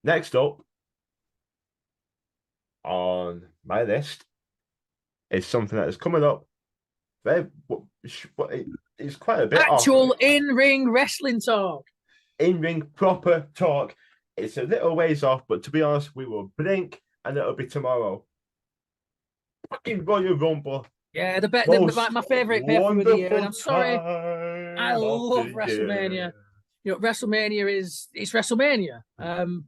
Next up on my list is something that is coming up. Very, it's quite a bit off Actual in-ring wrestling talk. in-ring proper talk. It's a little ways off, but to be honest, we will blink and it'll be tomorrow. Fucking Royal Rumble, Yeah, most my favorite pay-per-view of the year, and wonderful I'm sorry, I time of love the WrestleMania. year. WrestleMania it's WrestleMania.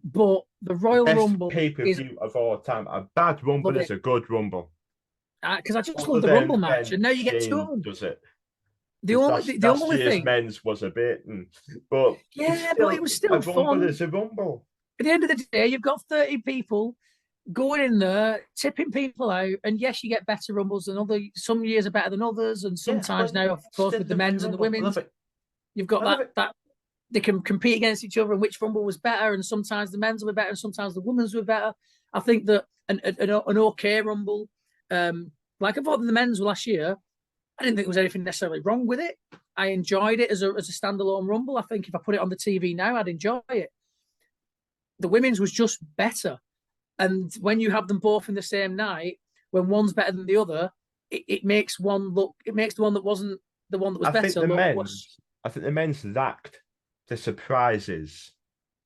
But the Royal Best Rumble is pay-per-view of all time. A bad love Rumble is it a good Rumble. because I just love Other the Rumble than match, when and now you get two of Shane them. does it. The Because only that's the last only year's thing, men's was a bit, but it's yeah, but it still was a still Rumble fun. is a Rumble. At the end of the day, you've got 30 people going in there, tipping people out, and yes, you get better rumbles than other. Some years are better than others, and Yeah, sometimes but now, of course, still with the the Royal men's and the Rumble. I love women's, it. you've got I love it. that they can compete against each other and which rumble was better, and sometimes the men's were better, and sometimes the women's were better. I think that an okay rumble, like I thought the men's were last year, I didn't think there was anything necessarily wrong with it. I enjoyed it as a standalone rumble. I think if I put it on the TV now, I'd enjoy it. The women's was just better. And when you have them both in the same night, when one's better than the other, it makes one look. It makes the one that wasn't the one that was I think better the look men's, worse. I think the men's lacked the surprises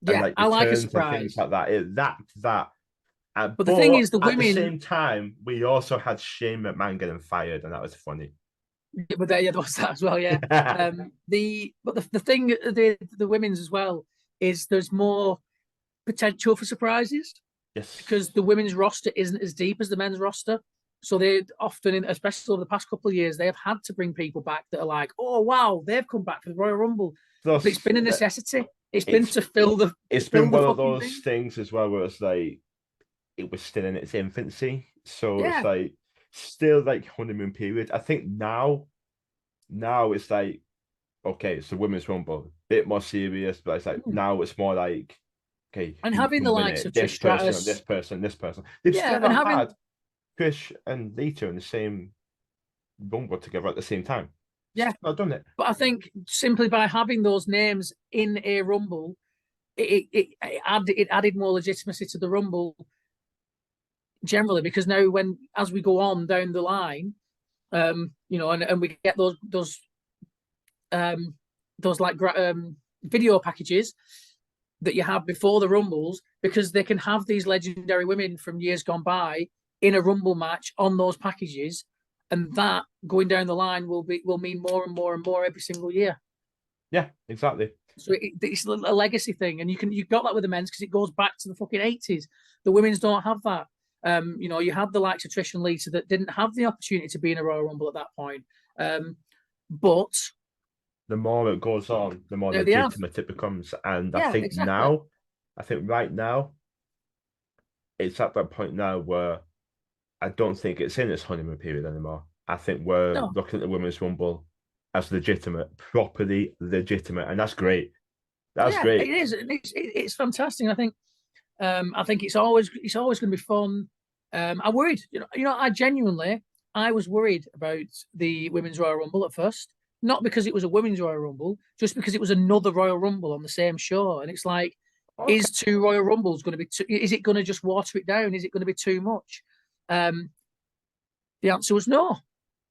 and Yeah, like I like a returns and things surprise. like that. It lacked that. But the thing But is, the at the women. same time, we also had Shane McMahon getting fired, and that was funny. But there was that as well. Yeah. The thing the women's as well is there's more potential for surprises because Yes. the women's roster isn't as deep as the men's roster. So they often, especially over the past couple of years, they have had to bring people back that are like, oh wow, they've come back for the Royal Rumble. But it's Plus, been a necessity. It's been it's to fill the it's been fill the one of fucking those thing. things as well where it's like it was still in its infancy. So it's Yeah. like still like honeymoon period. I think now it's like okay, it's the women's rumble, bit more serious, but it's like Mm. now it's more like okay, And who having the can win likes of it? Trish This person or this Stratus, person, this person. They've yeah, still and not having had Trish and Lita in the same rumble together at the same time. yeah, Still not done it. but I think simply by having those names in a rumble, it added more legitimacy to the rumble generally because now when as we go on down the line, and we get um those like video packages that you have before the rumbles because they can have these legendary women from years gone by in a rumble match on those packages, and that going down the line will mean more and more and more every single year. Yeah, exactly. So it's a legacy thing, and you got that with the men's because it goes back to the fucking 80s. The women's don't have that. You had the likes of Trish and Lisa that didn't have the opportunity to be in a Royal Rumble at that point. But The more it goes on, the more now they have. legitimate it becomes. And Yeah, exactly. I think right now, it's at that point now where I don't think it's in its honeymoon period anymore. I think we're No, looking at the women's rumble as legitimate, properly legitimate, and that's great. That's yeah, it great. is. It's fantastic. I think it's always going to be fun. I worried, I was worried about the women's Royal Rumble at first, not because it was a women's Royal Rumble, just because it was another Royal Rumble on the same show, and it's like, Okay. is two Royal Rumbles going to be? Is it going to just water it down? Is it going to be too much? Um, the answer was no.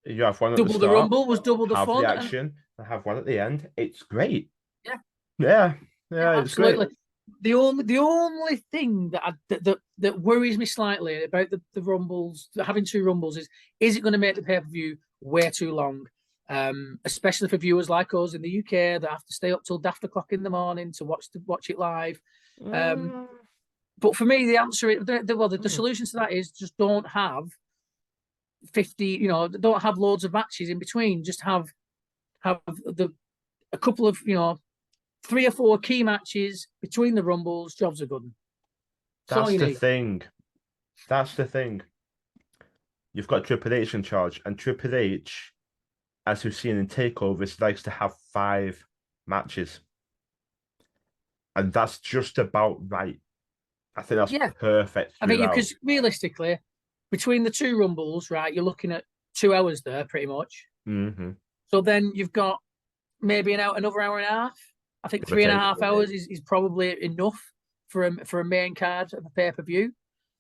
You have one at the Double the start, Rumble was double the have the fun, and action, and have one at the end. It's great. yeah, Yeah, yeah, yeah, it's great. absolutely. The only thing that worries me slightly about the rumbles, having two rumbles, is it going to make the pay-per-view way too long? Especially for viewers like us in the UK that have to stay up till daft o'clock in the morning to watch it live. Um, Mm, but for me, the answer is the mm. solution to that is just don't have 50. Don't have loads of matches in between. Just have the a couple of 3 or 4 key matches between the rumbles. Jobs are good. That's all That's you the need. thing. That's the thing. You've got Triple H in charge, and Triple H, as we've seen in takeovers, likes to have 5 matches, and that's just about right. I think that's Yeah, perfect I mean, throughout. because realistically, between the two rumbles, right, you're looking at 2 hours there, pretty much. Mm-hmm. So then you've got maybe another hour and a half. I think Give or three and a take. half hours is probably enough a main card of a pay per view.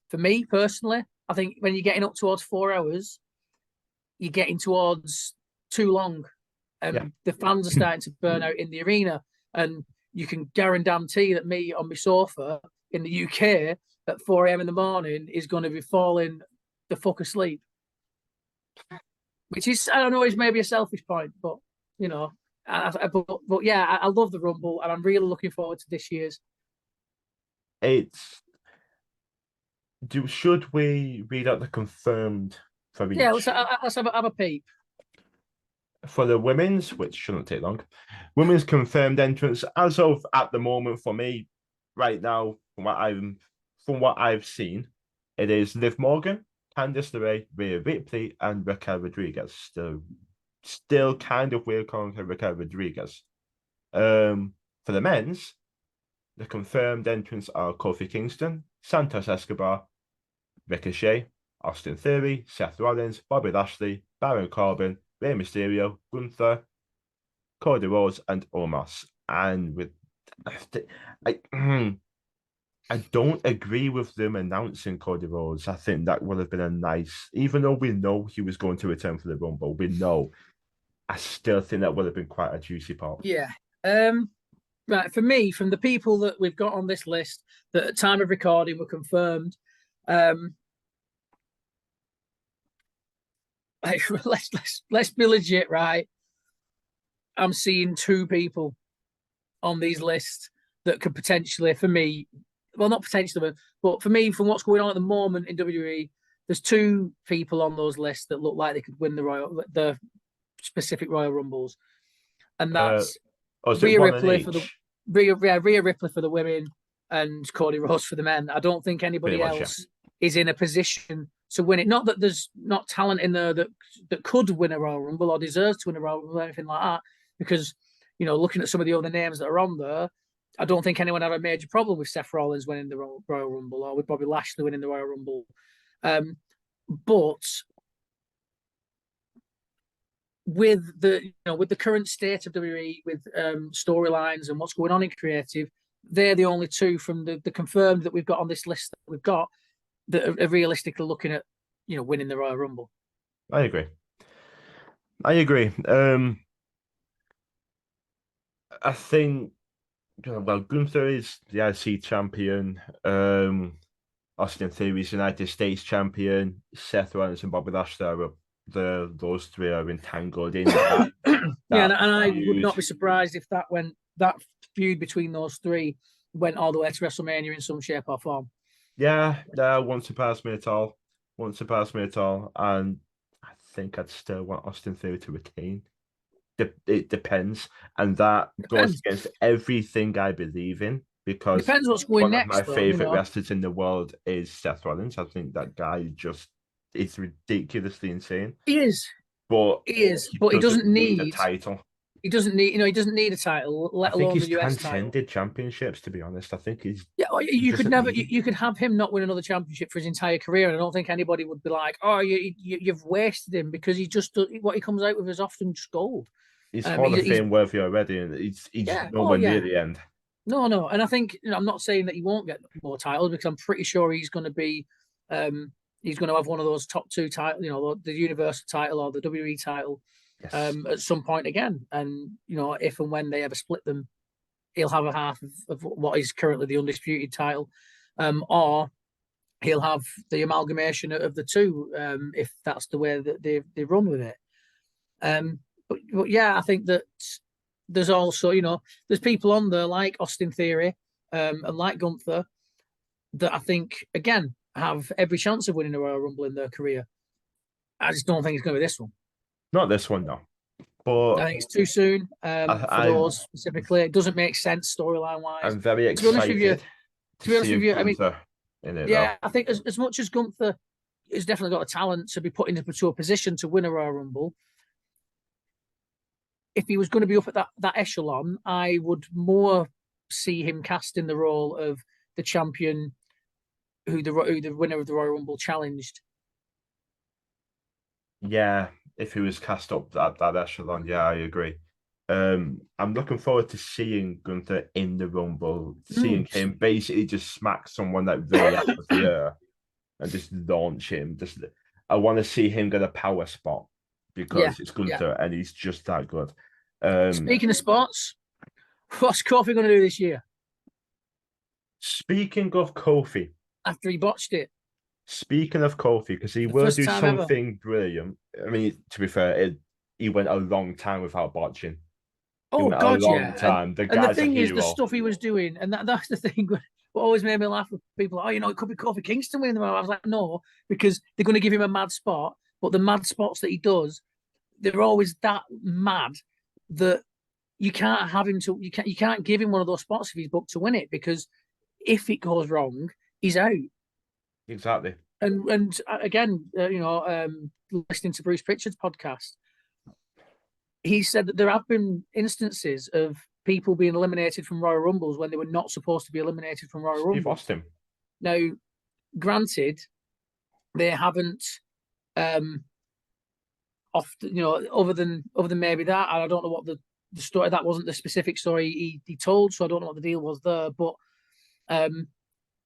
For me personally, I think when you're getting up towards 4 hours, you're getting towards too long, Yeah. and the fans are starting to burn out in the arena. And you can guarantee that me on my sofa in the UK at 4 a.m. in the morning is going to be falling the fuck asleep. Which is, I don't know, is maybe a selfish point, but you know, but yeah, I love the Rumble, and I'm really looking forward to this year's. It's should we read out the confirmed for Yeah, each? let's have a peep. For the women's, which shouldn't take long, women's confirmed entrance as of at the moment for me, right now, from what I've seen, it is Liv Morgan, Candice LeRae, Rhea Ripley, and Raquel Rodriguez. Still kind of weird calling her Raquel Rodriguez. For the men's, the confirmed entrants are Kofi Kingston, Santos Escobar, Ricochet, Austin Theory, Seth Rollins, Bobby Lashley, Baron Corbin, Rey Mysterio, Gunther, Cody Rhodes, and Omos. And with I, I don't agree with them announcing Cody Rhodes. I think that would have been a nice, even though we know he was going to return for the Rumble, we know. I still think that would have been quite a juicy part. Yeah. Right. For me, from the people that we've got on this list that at time of recording were confirmed, let's be legit, right? I'm seeing two people on these lists that could potentially, for me, well, not potentially, but for me, from what's going on at the moment in WWE, there's two people on those lists that look like they could win the specific Royal Rumbles, and that's is it Rhea one in Ripley for the each? Rhea Ripley for the women and Cody Rhodes for the men. I don't think Pretty anybody much, yeah. else is in a position to win it. Not that there's not talent in there that could win a Royal Rumble or deserves to win a Royal Rumble or anything like that, because you know, looking at some of the other names that are on there, I don't think anyone had a major problem with Seth Rollins winning the Royal Rumble or with Bobby Lashley winning the Royal Rumble. But with the current state of WWE, with storylines and what's going on in creative, they're the only two from the confirmed that we've got on this list that we've got that are realistically looking at winning the Royal Rumble. I agree. I think, well, Gunther is the IC champion. Austin Theory is United States champion. Seth Rollins and Bobby Lashley are those three are entangled in that. Yeah, and I would not be surprised if that feud between those three went all the way to WrestleMania in some shape or form. Yeah, that won't surprise me at all. Won't surprise me at all. And I think I'd still want Austin Theory to retain. It depends, and that goes against everything I believe in, because depends what's going one next. Of my favorite wrestlers in the world is Seth Rollins. I think that guy just is ridiculously insane. He is, but he doesn't need a title. He doesn't need a title, let alone the US transcended championships. To be honest, I think he's. You could have him not win another championship for his entire career, and I don't think anybody would be like, "Oh, you've wasted him," because what he comes out with is often just gold. He's Hall of Fame worthy already, and he's nowhere near the end. No, and I think I'm not saying that he won't get more titles, because I'm pretty sure he's going to be, he's going to have one of those top two titles, the Universal title or the WWE title. Yes. At some point again, and if and when they ever split them, he'll have a half of what is currently the undisputed title, or he'll have the amalgamation of the two, if that's the way that they run with it. But yeah, I think that there's also there's people on there like Austin Theory and like Gunther that I think again have every chance of winning a Royal Rumble in their career. I just don't think it's going to be this one. Not this one, no. But I think it's too soon for those specifically. It doesn't make sense storyline wise. I'm very excited. To be honest with you, I mean, yeah, I think as much as Gunther has definitely got a talent to be put into a position to win a Royal Rumble, if he was going to be up at that echelon, I would more see him cast in the role of the champion who the winner of the Royal Rumble challenged. Yeah, if he was cast up that echelon, yeah, I agree. I'm looking forward to seeing Gunther in the Rumble, Mm. seeing him basically just smack someone like really out of the air and just launch him. Just I want to see him get a power spot Yeah, because it's yeah. Gunther and he's just that good. Um, Speaking of sports, what's Kofi going to do this year Speaking of Kofi, after he botched it? because he The will first do time ever. something brilliant. I mean, to be fair, he went a long time without botching. He Oh went a God, long yeah. time. The And the guy's a thing is, the hero. stuff he was doing, and that's the thing. What always made me laugh with people, like, oh, it could be Kofi Kingston winning them. I was like, no, because they're going to give him a mad spot, but the mad spots that he does, they're always that mad that you can't have him to you can't give him one of those spots if he's booked to win it, because if it goes wrong, he's out. Exactly. And again, listening to Bruce Pritchard's podcast, he said that there have been instances of people being eliminated from Royal Rumbles when they were not supposed to be eliminated from Royal Steve Rumbles. Austin. Now, granted, they haven't often, other than maybe that. I don't know what the story. That wasn't the specific story he told, so I don't know what the deal was there. But um,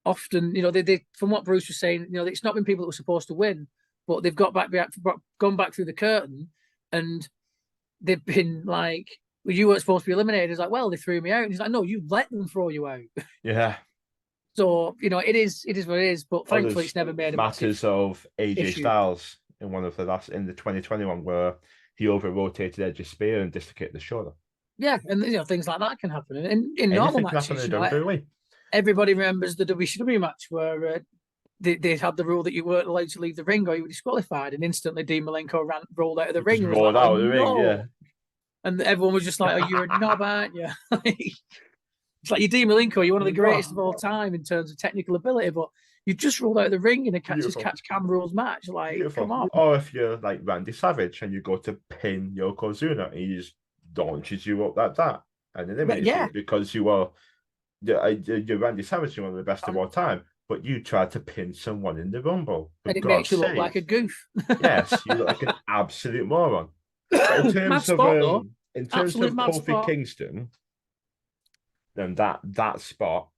often, they from what Bruce was saying, it's not been people that were supposed to win, but they've gone back through the curtain, and they've been like, well, you weren't supposed to be eliminated. He's like, well, they threw me out. And he's like, no, you let them throw you out. Yeah. So, it is what it is. But thankfully, Others it's never made a massive matters of AJ issue. Styles in one of the last in the 2021 where he over rotated Edge's spear and dislocated the shoulder. Yeah, and things like that can happen. And in normal Anything can happen matches, in a WWE. everybody remembers the WCW match where they had the rule that you weren't allowed to leave the ring or you were disqualified, and instantly Dean Malenko rolled out of the He just ring and was like, rolled "Oh out of the ring, yeah. no!" And everyone was just like, "Oh, you're a knob, aren't you?" It's like you're Dean Malenko, you're one of the greatest of all time in terms of technical ability, but you just rolled out of the ring in a catch as Beautiful. catch can rules match. Like, come Beautiful. on. Or if you're like Randy Savage and you go to pin Yokozuna, he just launches you up like that and But eliminates yeah, you because you're Randy Savage, you're one of the best of all time, but you tried to pin someone in the Rumble. For and it makes God's you look like a sake. goof. Yes, you look like an absolute moron. But Mad spot though. in terms Absolute of mad Kofi spot. Kingston, then that spot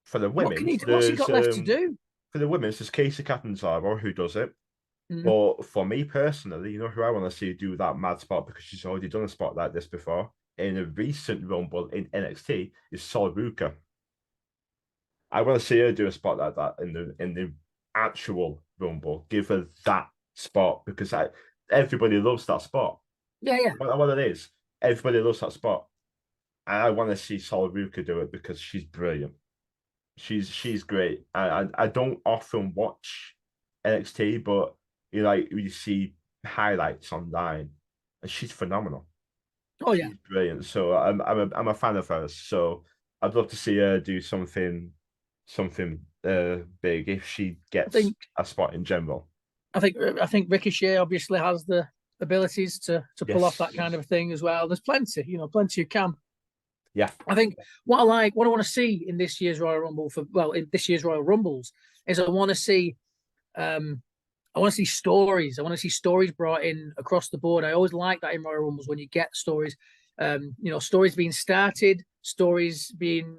for the What can he women's, do? What's he there's got left to do? Casey Catanzaro who does it. Mm. But for me personally, you know who I want to see do that mad spot because she's already done a spot like this before in a recent Rumble in NXT is Sol Ruka. I want to see her do a spot like that in the actual Rumble. Give her that spot because everybody loves that spot. Yeah, yeah. What it is, everybody loves that spot. And I want to see Sol Ruka do it because she's brilliant. She's great. I don't often watch NXT, but you see highlights online, and she's phenomenal. Oh yeah. She's brilliant. So I'm a fan of hers. So I'd love to see her do something big if she I gets think a spot in general. I think Ricochet obviously has the abilities to pull off Yes. that kind of thing as well. There's plenty who can. Yeah. I think what I want to see in this year's Royal Rumble in this year's Royal Rumbles is um I want to see stories. I want to see stories brought in across the board. I always like that in Royal Rumbles when you get stories, stories being started, stories being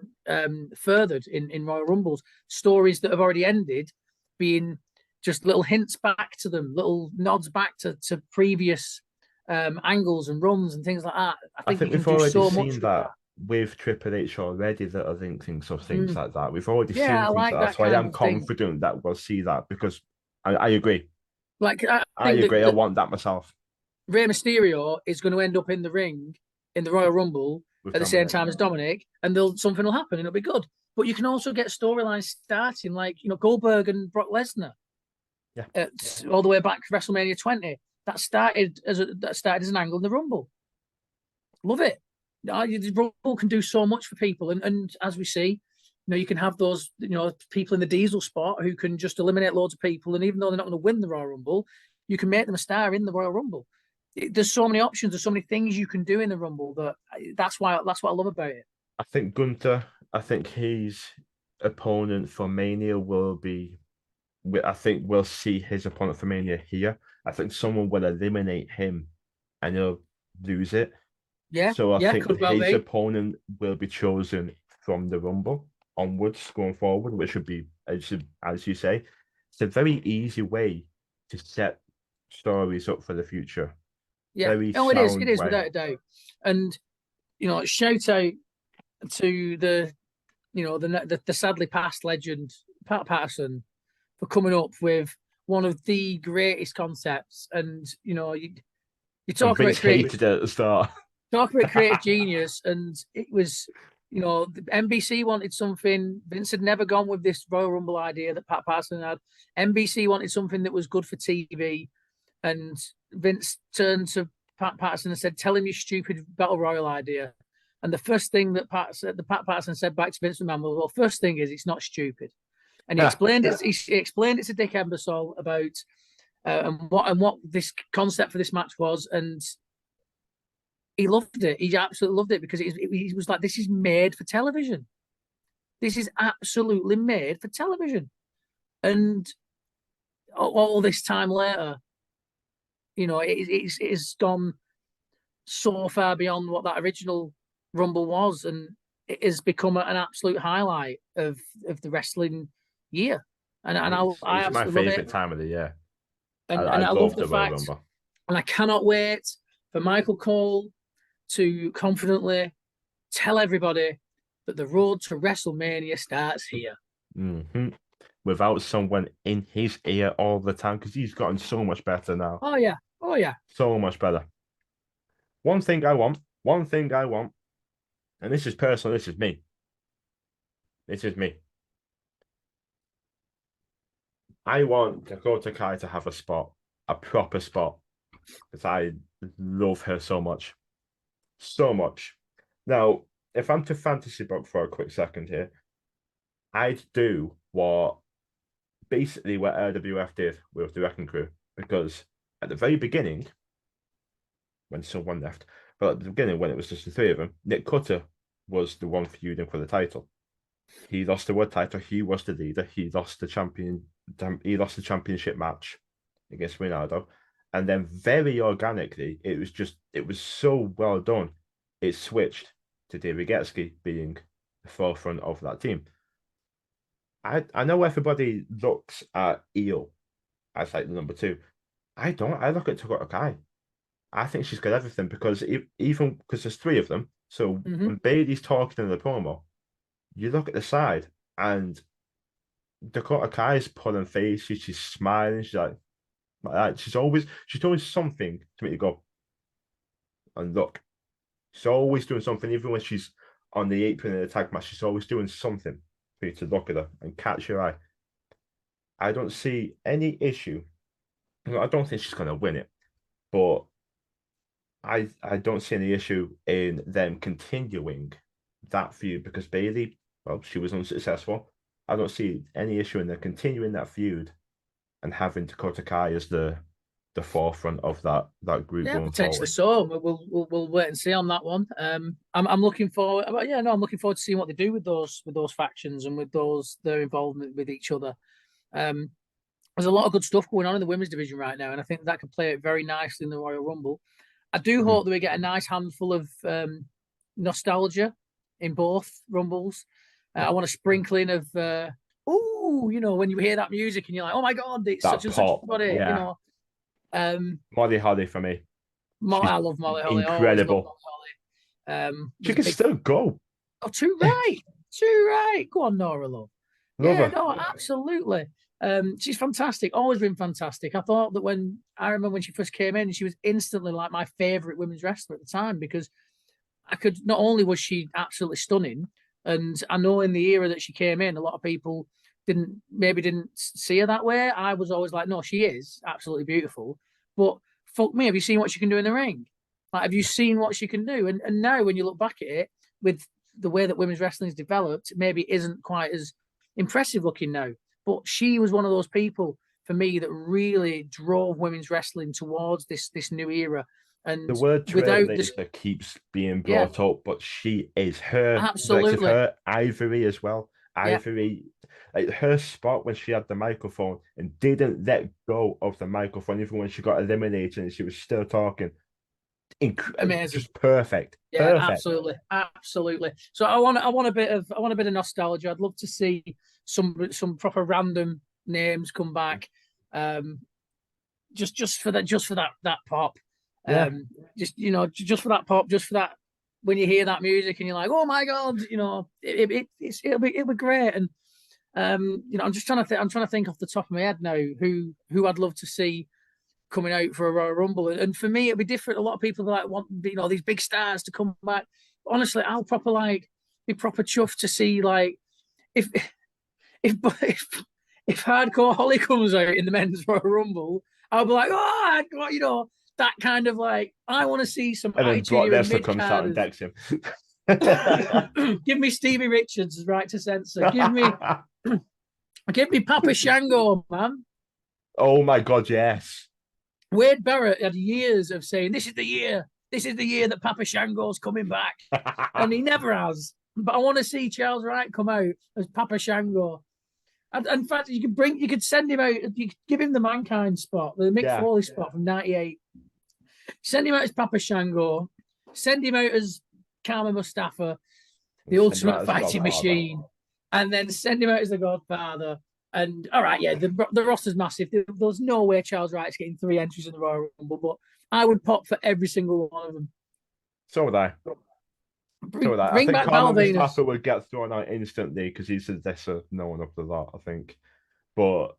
furthered in Royal Rumbles, stories that have already ended being just little hints back to them, little nods back to previous angles and runs and things like that. I I think you think can we've do already so much seen with that that. with Triple H already that are linking some things Mm. like that. We've already Yeah, seen I things like like that. that So I kind am of thing. confident that we'll see that because I agree. Like I I think agree. I that want that myself Rey Mysterio is going to end up in the ring in the Royal Rumble with at the same Dominic. time as Dominic, and something will happen and it'll be good. But you can also get storylines starting like Goldberg and Brock Lesnar Yeah. all the way back to WrestleMania 20. That started as an angle in the Rumble. Love it. The Rumble can do so much for people, and as we see, you can have those people in the Diesel spot who can just eliminate loads of people, and even though they're not going to win the Royal Rumble, you can make them a star in the Royal Rumble. There's so many options. There's so many things you can do in the Rumble that's what I love about it. I think Gunther, I think his opponent for Mania will be. I think we'll see his opponent for Mania here. I think someone will eliminate him and he'll lose it. Yeah, So I yeah, think could well his be. opponent will be chosen from the Rumble onwards going forward, which would be, as you say, it's a very easy way to set stories up for the future. Yeah. Very Oh, it is. It sound is way. without a doubt. And shout out to the sadly passed legend Pat Patterson for coming up with one of the greatest concepts. And you And talk about Vince hated it at the start. creative genius, and it was. The NBC wanted something. Vince had never gone with this Royal Rumble idea that Pat Patterson had. NBC wanted something that was good for TV, and Vince turned to Pat Patterson and said, "Tell him your stupid battle royal idea." And the first thing that Pat Patterson said back to Vince McMahon was, "Well, first thing is it's not stupid." And he explained it. He explained it to Dick Ebersol about and what this concept for this match was, and he loved it. He absolutely loved it because he was like, "This is made for television. This is absolutely made for television." And all this time later, it's gone so far beyond what that original Rumble was, and it has become an absolute highlight of the wrestling year. And I It's my absolutely love favorite it, time of the year. I and I love love the the Royal fact, Rumble. and I cannot wait for Michael Cole to confidently tell everybody that the road to WrestleMania starts here. Hmm. Without someone in his ear all the time, because he's gotten so much better now. Oh yeah, oh yeah. So much better. One thing I want, and this is personal, this is me. This is me. I want Dakota Kai to have a spot, a proper spot, because I love her so much. So much. Now, if I'm to fantasy book for a quick second here, I'd do basically what RWF did with the Wrecking Crew, because at the very beginning, when someone left, but at the beginning, when it was just the three of them, Nick Cutter was the one feuding for the title. He lost the world title. He was the leader. He lost the champion. He lost the championship match against Ronaldo, and then very organically, it was so well done. It switched to David Getsky being the forefront of that team. I know everybody looks at Eel as like the number two. I don't. I look at Dakota Kai. I think she's got everything because even because there's three of them. So Mm-hmm. when Bailey's talking in the promo, you look at the side and Dakota Kai's pulling faces, she's smiling, she's like that. She's always something to make you go and look. She's always doing something, even when she's on the apron in the tag match, she's always doing something for you to look at her and catch your eye. I don't see any issue. I don't think she's gonna win it, but I don't see any issue in them continuing that feud because Bailey, well, she was unsuccessful. I don't see any issue in them continuing that feud and having Dakota Kai as the forefront of that group Yeah, going potentially forward. so. We'll wait and see on that one. I'm looking forward. Yeah, no, I'm looking forward to seeing what they do with those factions and with their involvement with each other. Um, there's a lot of good stuff going on in the women's division right now, and I think that could play it very nicely in the Royal Rumble. I do Mhm. hope that we get a nice handful of nostalgia in both Rumbles. I want a sprinkling of when you hear that music and you're like, oh my god, it's such That and such pop, body, yeah. Um, Molly Holly for me. She's I love Molly Holly. I always love incredible. Molly Holly. She Was a can big still go. Oh, too right, too right. Go on, Nora love. Love Yeah, her. no, absolutely. She's fantastic. Always been fantastic. I thought that when I remember when she first came in, she was instantly like my favorite women's wrestler at the time because I could not only was she absolutely stunning, and I know in the era that she came in, a lot of people didn't see her that way. I was always like, no, she is absolutely beautiful. But fuck me, have you seen what she can do in the ring? Like, have you seen what she can do? And now when you look back at it, with the way that women's wrestling has developed, maybe it isn't quite as impressive looking now. But she was one of those people for me that really drove women's wrestling towards this new era. The And word without this, trailblazer keeps being yeah, brought up, but she is her likes of absolutely. her Ivory as well. Yeah, Ivory, like her spot when she had the microphone and didn't let go of the microphone, even when she got eliminated and she was still talking. Amazing. Just perfect, Yeah, perfect. absolutely, absolutely. So I want a bit of nostalgia. I'd love to see some proper random names come back. Um, just for that pop. Yeah, Just just for that pop, just for that when you hear that music and you're like, oh my god, it'll be great. And I'm just trying to I'm trying to think off the top of my head now who I'd love to see coming out for a Royal Rumble. And for me, it'll be different. A lot of people like want these big stars to come back. Honestly, I'll proper like be proper chuffed to see like if if if if Hardcore Holly comes out in the men's Royal Rumble, I'll be like, oh, that kind of like I want to see some and then attitude Brock here in Lesnar mid comes out and carders. decks him. Give me Stevie Richards right to censor. Give me Papa Shango, man. Oh my god, yes. Wade Barrett had years of saying, "This is the year. This is the year that Papa Shango's coming back," and he never has. But I want to see Charles Wright come out as Papa Shango. And in fact, you could send him out. You could give him the Mankind spot, the Mick Yeah, Foley spot from '98. Send him out as Papa Shango. Send him out as Karma Mustafa, the send him ultimate out as fighting Godfather. machine, and then send him out as the Godfather. And all right, yeah, the roster's massive. There's no way Charles Wright's getting 3 entries in the Royal Rumble, but I would pop for every single one of them. So would I. So would I. I Bring think back Carmen Val Venus. Mustafa would get thrown out instantly because he's the lesser known of the lot, I think. But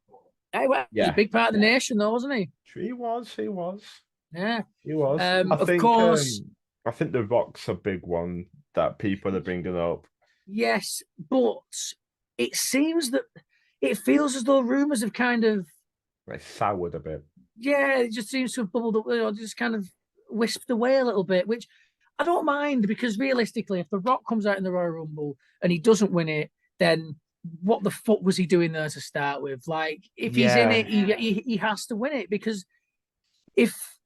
Hey, well, he was a yeah, big part of the nation, though, wasn't he? he was, he was, Yeah. he was. Of course, I think the Rock's a big one that people are bringing up. yes, but it seems that it feels as though rumors have kind of, Like soured a bit. yeah, it just seems to have bubbled up, just kind of wisped away a little bit, which I don't mind because realistically, if The Rock comes out in the Royal Rumble and he doesn't win it, then what the fuck was he doing there to start with? Like, if he's in Yeah, it, he has to win it because if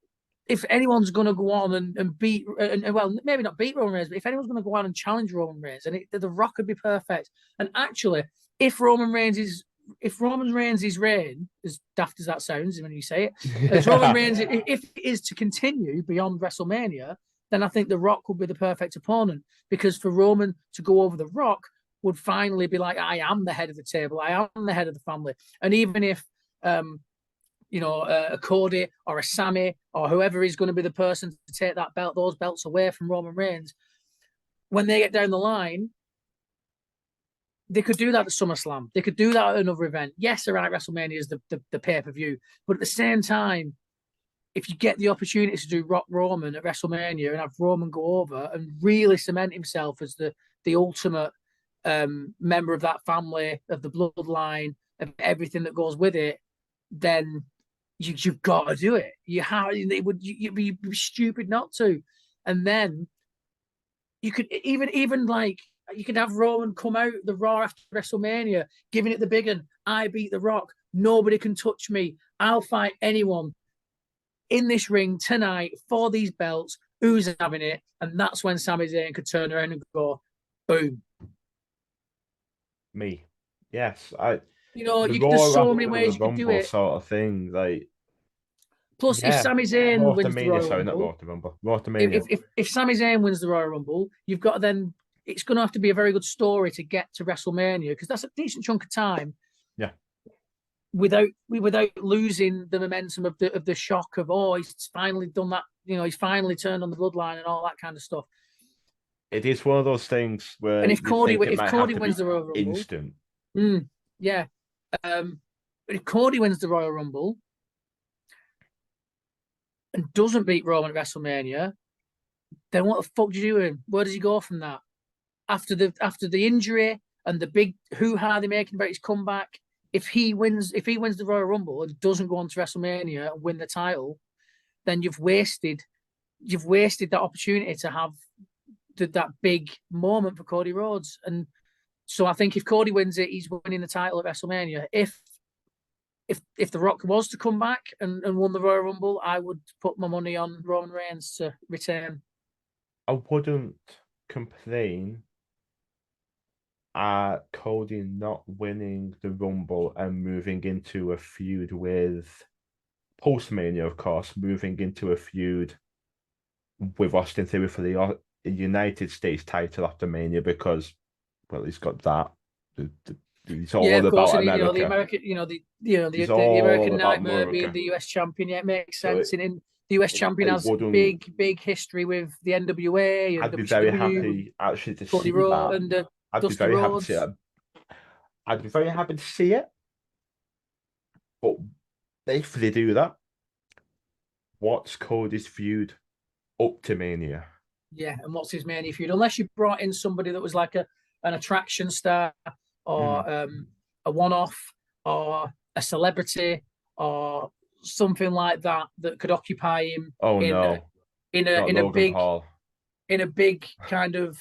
if anyone's going to go on and beat, and well, maybe not beat Roman Reigns, but if anyone's going to go on and challenge Roman Reigns, and The Rock would be perfect. And actually, if Roman Reigns' reign, as daft as that sounds when you say it, as Roman yeah. Reigns, if it is to continue beyond WrestleMania, then I think The Rock would be the perfect opponent because for Roman to go over The Rock would finally be like, I am the head of the table, I am the head of the family, and even if a Cody or a Sammy or whoever is going to be the person to take those belts away from Roman Reigns, when they get down the line, they could do that at SummerSlam. They could do that at another event. Yes, all right, WrestleMania is the pay-per-view. But at the same time, if you get the opportunity to do Rock Roman at WrestleMania and have Roman go over and really cement himself as the ultimate member of that family, of the bloodline, of everything that goes with it, then you've got to do it. You'd be stupid not to. And then you could even like you could have Roman come out the Raw after WrestleMania, giving it the big one. I beat The Rock. Nobody can touch me. I'll fight anyone in this ring tonight for these belts. Who's having it? And that's when Sami Zayn could turn around and go, boom. Me. Yes, I the There's Raw so many after the ways you could do Rumble it. sort of thing. Like, Plus, if yeah, Sami Zayn Raw to wins the Mania. Royal Sorry, not Raw Rumble, to Rumble. Raw to Mania. if Sami Zayn wins the Royal Rumble, you've got to then it's going to have to be a very good story to get to WrestleMania because that's a decent chunk of time Yeah, without losing the momentum of the shock of he's finally done that, he's finally turned on the bloodline and all that kind of stuff. it is one of those things where And you think it if might have Cody to wins be the Royal Rumble, instant. yeah, but if Cody wins the Royal Rumble and doesn't beat Roman at WrestleMania, then what the fuck do you do? Where does he go from that? After the injury and the big hoo-ha they're making about his comeback, if he wins the Royal Rumble and doesn't go on to WrestleMania and win the title, then you've wasted that opportunity to have that big moment for Cody Rhodes. And so I think if Cody wins it, he's winning the title at WrestleMania. If The Rock was to come back and won the Royal Rumble, I would put my money on Roman Reigns to retain. I wouldn't complain at Cody not winning the Rumble and moving into a feud with post-Mania, of course, moving into a feud with Austin Theory for the United States title after Mania because, well, he's got that. He's Yeah, all of course, about and the America. American, He's the all American about Nightmare being America. the US champion. Yeah, it makes So sense. And in the US champion it has wouldn't. big history with the NWA and I'd be very WCW, happy actually to Cody see Rhodes that. and I'd be Dusty very happy to see Rhodes. that. I'd be very happy to see it. But if they do that, what's Cody's feud up to Mania? Yeah, and what's his main feud? Unless you brought in somebody that was like an attraction star Mm. or a one off or a celebrity or something like that that could occupy him Oh in no, not in a Logan big Paul. kind of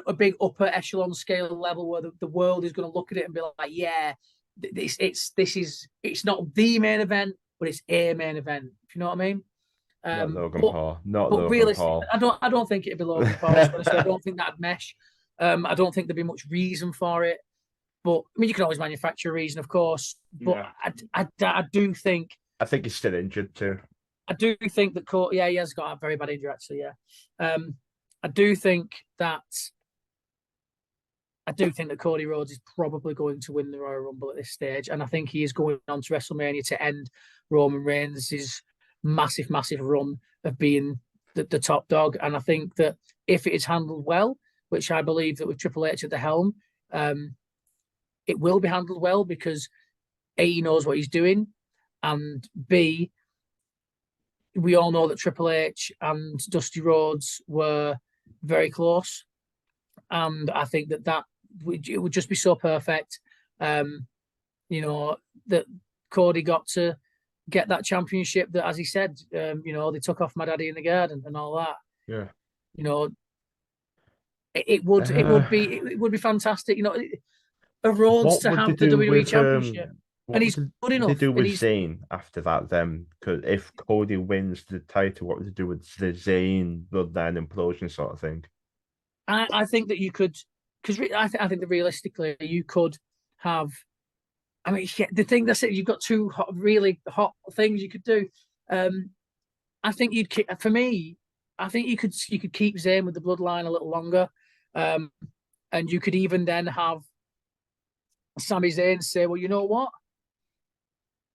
a big upper echelon scale level where the world is going to look at it and be like, yeah, it's not the main event, but it's a main event. If you know what I mean? Not Um, Logan but Paul. Not but Logan realistically, Paul. I don't think it'd be Logan Paul. To be honest, I don't think that'd mesh. I don't think there'd be much reason for it. But I mean, you can always manufacture a reason, of course. But Yeah. I do think I think he's still injured too. that Cody, yeah, he has got a very bad injury actually. Yeah, um, I do think that Cody Rhodes is probably going to win the Royal Rumble at this stage, and I think he is going on to WrestleMania to end Roman Reigns' massive run of being the top dog. And I think that if it is handled well, which I believe that with Triple H at the helm, um, it will be handled well because A, he knows what he's doing, and B, we all know that Triple H and Dusty Rhodes were very close, and I think that it would just be so perfect. Um, you know that Cody got to get that championship that, as he said, they took off my daddy in the garden and all that. Yeah. You know, Uh, it would be fantastic. A Rhodes what to would they have the do WWE with championship, and he's good what would they enough, do and with he's. Zayn after that then? Because if Cody wins the title, what would they do with the Zayn bloodline implosion sort of thing? I think that you could, because I think that realistically you could have. I mean, yeah, the thing that's it. You've got two really hot things you could do. Um, I think you'd for me. I think you could keep Zayn with the bloodline a little longer, um, and you could even then have Sami Zayn say, "Well, you know what,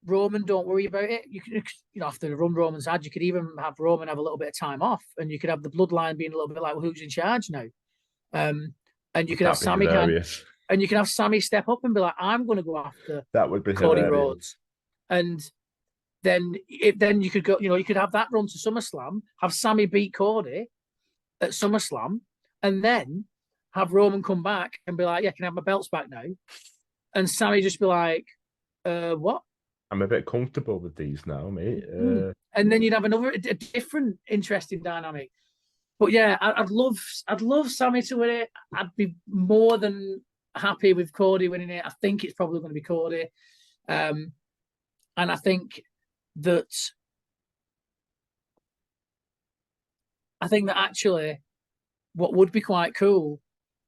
Roman, don't worry about it. You could, after the run Roman's had, you could even have Roman have a little bit of time off, and you could have the bloodline being a little bit like, well, who's in charge now? Um, and you could have That'd be Sammy hilarious. and you can have Sammy step up and be like, I'm going to go after That would be Cody hilarious. Rhodes, and then you could go, you could have that run to SummerSlam, have Sammy beat Cody at SummerSlam, and then have Roman come back and be like, yeah, can I have my belts back now? And Sammy just be like, what? I'm a bit comfortable with these now, mate. And then you'd have a different interesting dynamic. But yeah, I'd love Sammy to win it. I'd be more than happy with Cody winning it. I think it's probably going to be Cody, and I think that actually what would be quite cool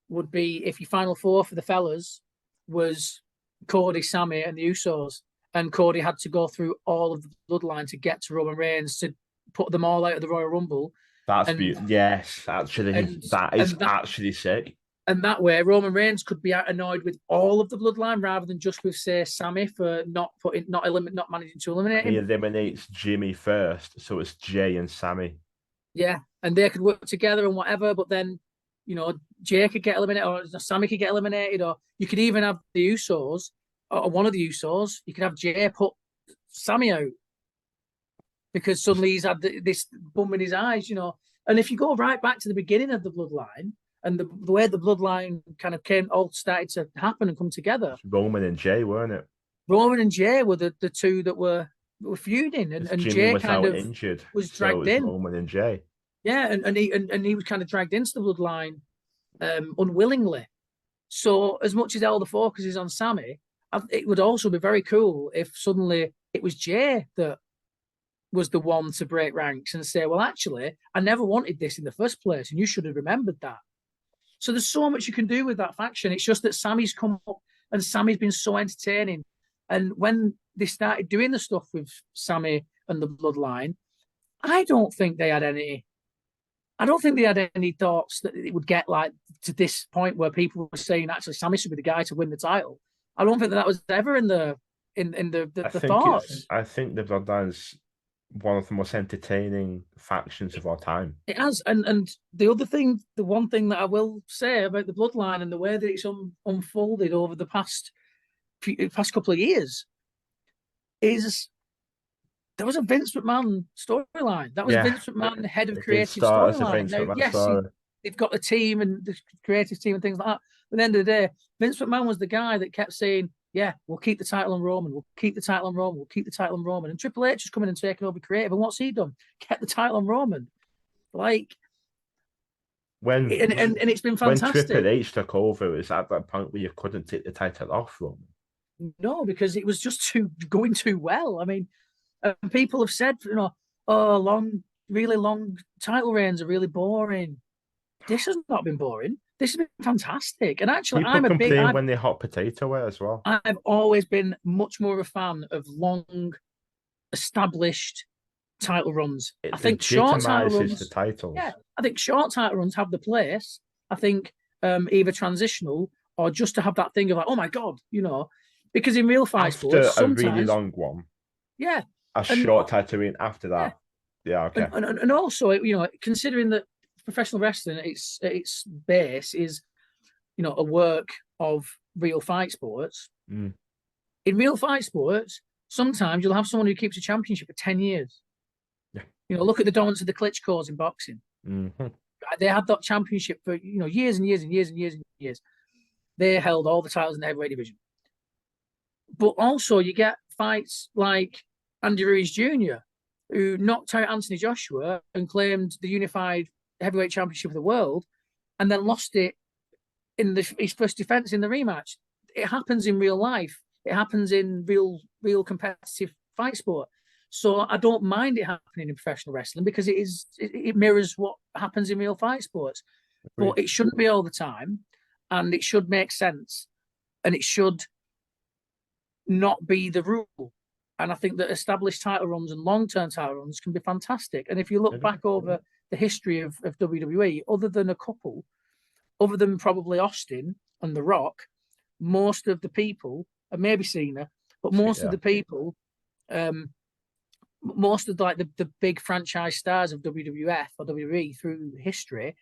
would be if your final four for the fellas was Cody, Sammy, and the Usos, and Cody had to go through all of the bloodline to get to Roman Reigns to put them all out of the Royal Rumble, that's and beautiful. Yes, actually, and that is and that actually sick. and that way Roman Reigns could be annoyed with all of the bloodline rather than just with say Sammy for not managing to eliminate And he him. eliminates Jimmy first, so it's Jay and Sammy. Yeah, and they could work together and whatever, but then Jay could get eliminated or Sammy could get eliminated, or you could even have the Usos or one of the Usos. You could have Jay put Sammy out because suddenly he's had this bum in his eyes. And if you go right back to the beginning of the bloodline and the way the bloodline kind of started to happen and come together, It's Roman and Jay, weren't it? Roman and Jay were the two that were feuding, and, Because and Jimmy Jay was kind now of injured, was so it dragged was in. Roman and Jay. Yeah, and he was kind of dragged into the bloodline unwillingly. So as much as all the focus is on Sammy, it would also be very cool if suddenly it was Jay that was the one to break ranks and say, well, actually, I never wanted this in the first place, and you should have remembered that. So there's so much you can do with that faction. It's just that Sammy's come up and Sammy's been so entertaining. And when they started doing the stuff with Sammy and the bloodline, I don't think they had any I don't think they had any thoughts that it would get like to this point where people were saying actually Sammy should be the guy to win the title. I don't think that was ever in the thoughts. I think the Bloodline's one of the most entertaining factions of our time. It has, and the one thing that I will say about the bloodline and the way that it's unfolded over the past couple of years is there was a Vince McMahon storyline. That was Yeah, Vince McMahon, head of it did creative start as a storyline. Vince Now, McMahon yes, story. they've got the team and the creative team and things like that. But at the end of the day, Vince McMahon was the guy that kept saying, "Yeah, we'll keep the title on Roman. We'll keep the title on Roman. We'll keep the title on Roman." And Triple H is coming and taking over creative. And what's he done? Kept the title on Roman. Like, and it's been when fantastic. Triple H took over, it was at that point where you couldn't take the title off Roman. No, because it was just going too well. I mean, people have said, oh, really long title reigns are really boring. This has not been boring. This has been fantastic. And actually, People complain when they hot potato it as well. I've always been much more of a fan of long, established title runs. It I think short title runs. The titles. Yeah, I think short title runs have the place. I think either transitional or just to have that thing of like, oh my god, because in real fight sports, sometimes a really long one, yeah, short title reign after that, yeah, okay, and also considering that professional wrestling, its base is a work of real fight sports. In real fight sports, sometimes you'll have someone who keeps a championship for 10 years. Yeah, look at the dominance of the Klitschko's in boxing. Mm-hmm. They had that championship for years and years and years and years and years. They held all the titles in the heavyweight division. But also, you get fights like Andy Ruiz Jr., who knocked out Anthony Joshua and claimed the unified heavyweight championship of the world, and then lost it in his first defense in the rematch. It happens in real life. It happens in real competitive fight sport. So I don't mind it happening in professional wrestling because it mirrors what happens in real fight sports. Agreed. But it shouldn't be all the time, and it should make sense, and it should not be the rule. And I think that established title runs and long-term title runs can be fantastic. And if you look back over the history of WWE, other than a couple, other than probably Austin and The Rock, most of the people, and maybe Cena, but most of the people, most of the big franchise stars of WWF or WWE through history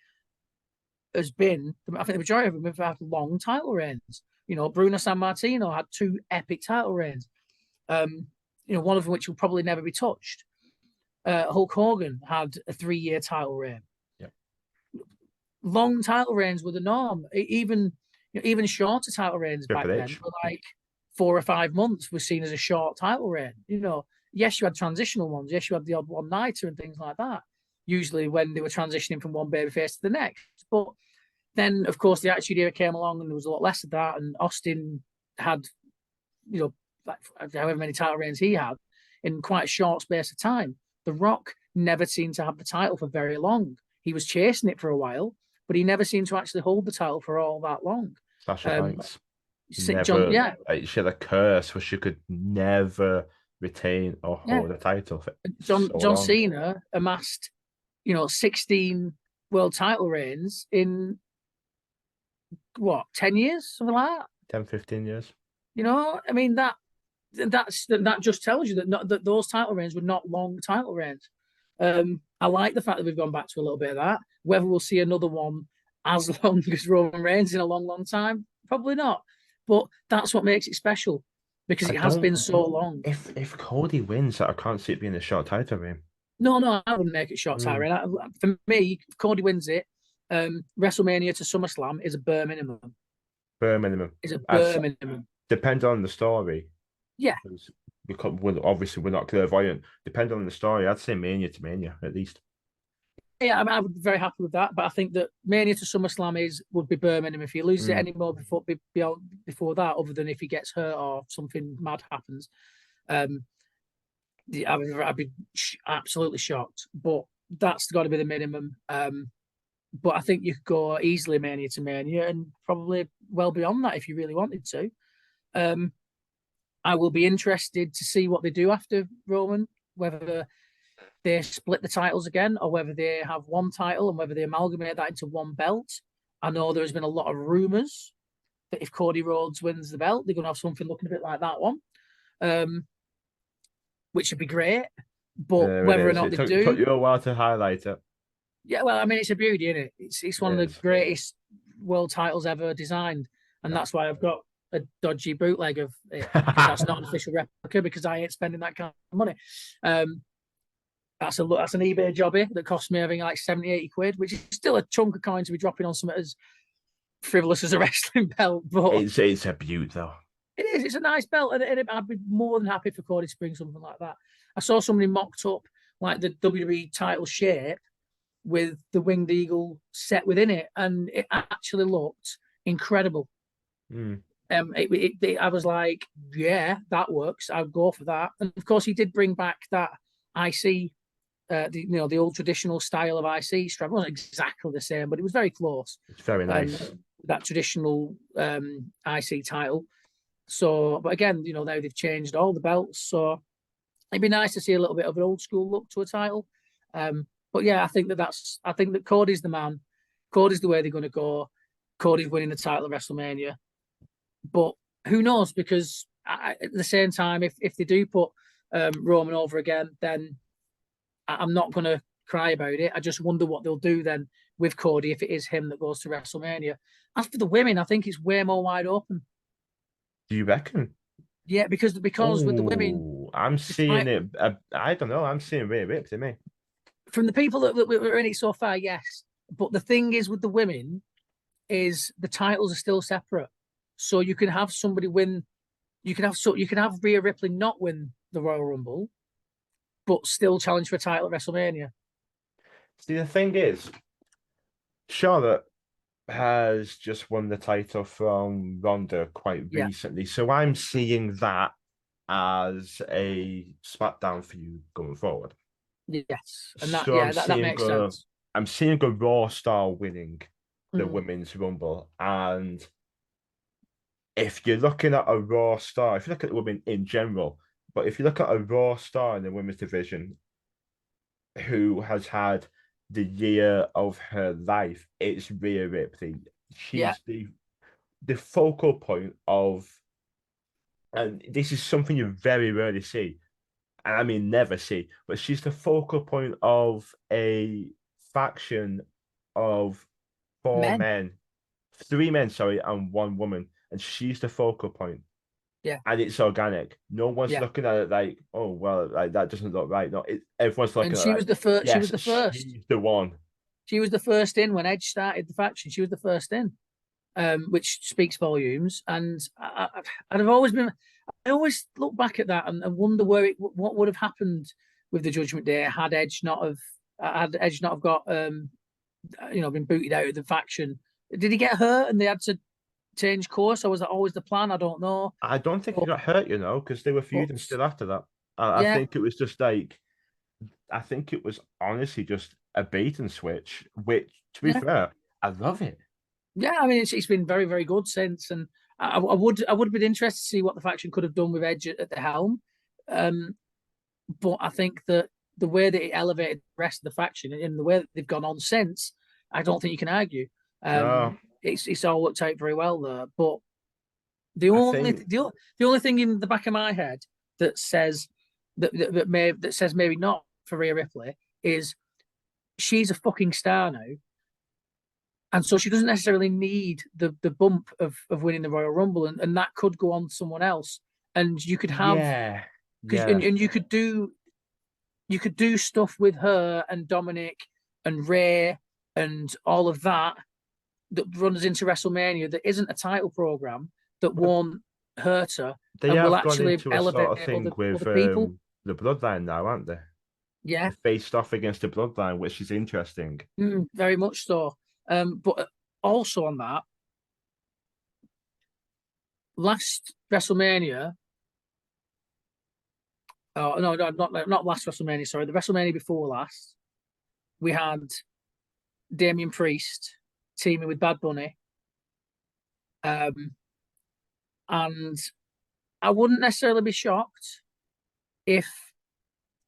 has been, I think the majority of them have had long title reigns. Bruno Sammartino had 2 epic title reigns. One of which will probably never be touched. Hulk Hogan had a 3-year title reign. Yeah. Long title reigns were the norm. Even shorter title reigns back then were like 4 or 5 months was seen as a short title reign. Yes, you had transitional ones. Yes, you had the odd one-nighter and things like that. Usually when they were transitioning from one babyface to the next. But then, of course, the Attitude Era came along and there was a lot less of that. And Austin had, like however many title reigns he had in quite a short space of time. The Rock never seemed to have the title for very long. He was chasing it for a while, but he never seemed to actually hold the title for all that long. Sasha Banks. She had a curse where she could never retain or hold a title. For John Cena amassed, 16 world title reigns in 10 years, something like that. 10, 15 years. I mean that just tells you that those title reigns were not long title reigns. I like the fact that we've gone back to a little bit of that. Whether we'll see another one as long as Roman Reigns in a long, long time, probably not. But that's what makes it special because it has been so long. If Cody wins, I can't see it being a short title reign. No, I wouldn't make it short title reign. For me, if Cody wins it, WrestleMania to SummerSlam is a bare minimum. Bare minimum. Is a bare minimum. Depends on the story. Yeah. We're not clairvoyant. Depending on the story, I'd say Mania to Mania at least. Yeah, I would be very happy with that. But I think that Mania to SummerSlam would be bare minimum. If he loses it anymore before that, other than if he gets hurt or something mad happens, I'd be absolutely shocked. But that's got to be the minimum. But I think you could go easily Mania to Mania and probably well beyond that if you really wanted to. I will be interested to see what they do after Roman, whether they split the titles again, or whether they have one title and whether they amalgamate that into one belt. I know there's been a lot of rumors that if Cody Rhodes wins the belt, they're going to have something looking a bit like that one, which would be great. But There it whether or is. not they It took do, you a while to highlight it. yeah, well, I mean, it's a beauty, isn't it? It's It one of the is. greatest world titles ever designed, and Yeah. that's why I've got a dodgy bootleg of it because that's not an official replica because I ain't spending that kind of money. Um, that's an eBay jobby that cost me, I think, like 70, 80 quid, which is still a chunk of coin to be dropping on something as frivolous as a wrestling belt. But It's a beaut though. it is. It's a nice belt, and I'd be more than happy for Cody to bring something like that. I saw somebody mocked up like the WWE title shape with the winged eagle set within it, and it actually looked incredible. Mm. I was like, yeah, that works. I'd go for that. And of course, he did bring back that IC, the old traditional style of IC strap. It wasn't exactly the same, but it was very close. It's very nice. That traditional IC title. So, but again, now they've changed all the belts. So it'd be nice to see a little bit of an old school look to a title. But yeah, I think that Cody's the man. Cody's the way they're going to go. Cody's winning the title of WrestleMania. But who knows? Because at the same time, if they do put Roman over again, then I'm not going to cry about it. I just wonder what they'll do then with Cody if it is him that goes to WrestleMania. As for the women, I think it's way more wide open. Do you reckon? Yeah, because with the women, Oh, I'm seeing despite it. I don't know. I'm seeing Rhea Ripley, me. from the people that were in it so far, yes. But the thing is with the women is the titles are still separate. So you can have somebody win. You can have Rhea Ripley not win the Royal Rumble, but still challenge for a title at WrestleMania. See, the thing is, Charlotte has just won the title from Ronda quite Yeah. recently, so I'm seeing that as a SmackDown for you going forward. Yes. And So that makes sense. I'm seeing a Raw star winning the Mm. Women's Rumble, and if you're looking at a Raw star, if you look at the women in general, but if you look at a Raw star in the women's division who has had the year of her life, it's Rhea Ripley. Yeah. She's the focal point of, and this is something you very rarely see, and I mean never see, but she's the focal point of a faction of four Men. men, three men, sorry, and one woman, and she's the focal point. Yeah. And it's organic. No one's Yeah. looking at it like, oh well, like that doesn't look right. No, everyone's And looking at it she was like, the first. She was yes, the first. she's the one. She was the first in when Edge started the faction. She was the first in, which speaks volumes. And I've always been. I always look back at that and wonder what would have happened with the Judgment Day had Edge not have got been booted out of the faction. Did he get hurt and they had to change course, or was that always the plan? I don't know. I don't think he But, got hurt, because they were but feuding still after that. I yeah, think it was just like, I think it was honestly just a bait and switch, which, to be yeah, fair, I love it. yeah. I mean, it's been very, very good since, and I would have been interested to see what the faction could have done with Edge at the helm. But I think that the way that it elevated the rest of the faction and the way that they've gone on since, I don't think you can argue. No, It's all worked out very well there. But I think, the only thing in the back of my head that says that says maybe not for Rhea Ripley is she's a fucking star now, and so she doesn't necessarily need the bump of winning the Royal Rumble, and that could go on to someone else, and you could have yeah, because yeah. and you could do stuff with her and Dominic and Ray and all of that that runs into WrestleMania that isn't a title program that won't hurt her They and will have gone actually into a elevate sort of thing with other people. the bloodline now, aren't they? They Yeah, faced off against the bloodline, which is interesting. very much so. But also on that, last WrestleMania, oh no, not last WrestleMania, sorry, the WrestleMania before last, we had Damian Priest teaming with Bad Bunny. And I wouldn't necessarily be shocked if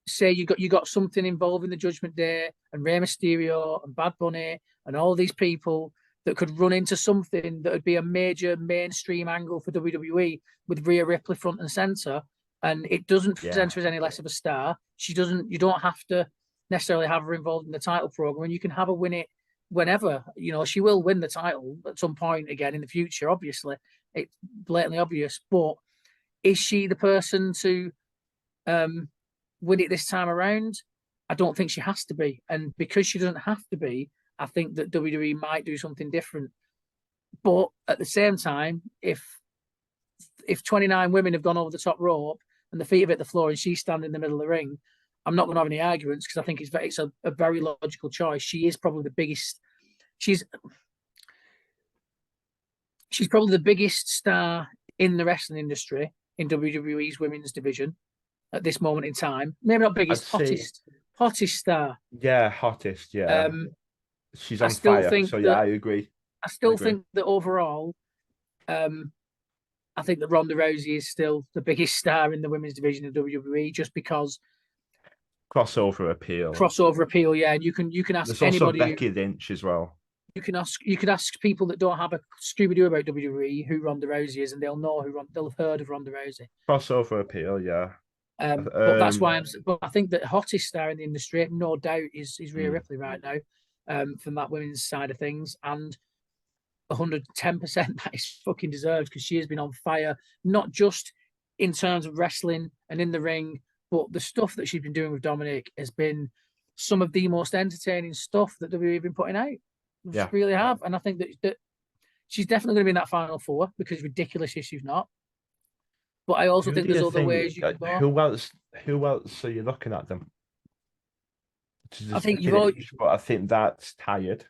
say you got something involving the Judgment Day and Rey Mysterio and Bad Bunny and all these people that could run into something that would be a major mainstream angle for WWE with Rhea Ripley front and center, and it doesn't Yeah. present her as any less of a star. She doesn't. You don't have to necessarily have her involved in the title program, and you can have her win it whenever. She will win the title at some point again in the future. Obviously, it's blatantly obvious. But is she the person to win it this time around? I don't think she has to be, and because she doesn't have to be, I think that WWE might do something different. But at the same time, if 29 women have gone over the top rope and the feet have hit the floor and she's standing in the middle of the ring, I'm not going to have any arguments because I think it's a very logical choice. She is probably the biggest. She's probably the biggest star in the wrestling industry in WWE's women's division at this moment in time. Maybe not I'd biggest, say, hottest star. yeah, hottest. Yeah, she's I on still fire. think So yeah, that I agree. I still think that overall, I think that Ronda Rousey is still the biggest star in the women's division of WWE, just because Crossover appeal. crossover appeal. Yeah, and you can ask There's also anybody. Becky Lynch as well. You could ask people that don't have a Scooby Doo about WWE who Ronda Rousey is, and they'll know they'll have heard of Ronda Rousey. Crossover appeal, yeah. But that's why But I think that hottest star in the industry, no doubt, is Rhea Ripley right now, from that women's side of things, and 110% that is fucking deserved because she has been on fire, not just in terms of wrestling and in the ring, but the stuff that she's been doing with Dominic has been some of the most entertaining stuff that WWE have been putting out. Yeah. Really have. And I think that she's definitely going to be in that final four because it's ridiculous if she's not. But I also think there's other ways you can go. Who else are you looking at them? I think you've already, but I think that's tired.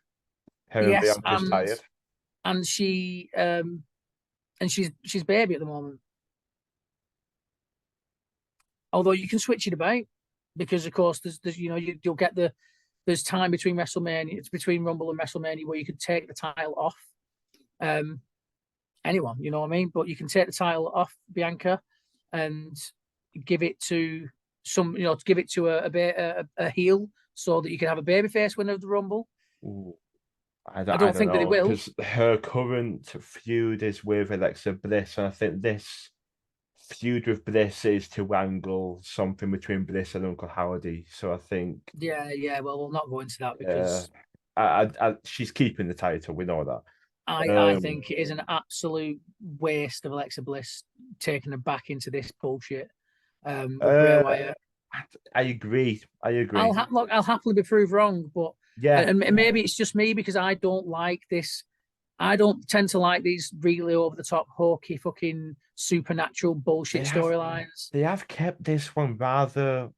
yes, and tired. And she's baby at the moment. Although you can switch it about because of course there's you'll get there's time between WrestleMania, it's between Rumble and WrestleMania where you could take the title off anyone, you know what I mean? But you can take the title off Bianca and give it to give it to a heel so that you can have a babyface winner of the Rumble. Ooh, I don't think that it will, because her current feud is with Alexa Bliss, and I think this feud with Bliss is to angle something between Bliss and Uncle Howdy. So I think, yeah. Well, we'll not go into that because she's keeping the title. We know that. I think it is an absolute waste of Alexa Bliss taking her back into this bullshit with Bray Wyatt. I agree. I'll happily be proved wrong, but yeah, and maybe it's just me because I don't like this. I don't tend to like these really over the top, hokey, fucking supernatural bullshit storylines. They have kept this one rather.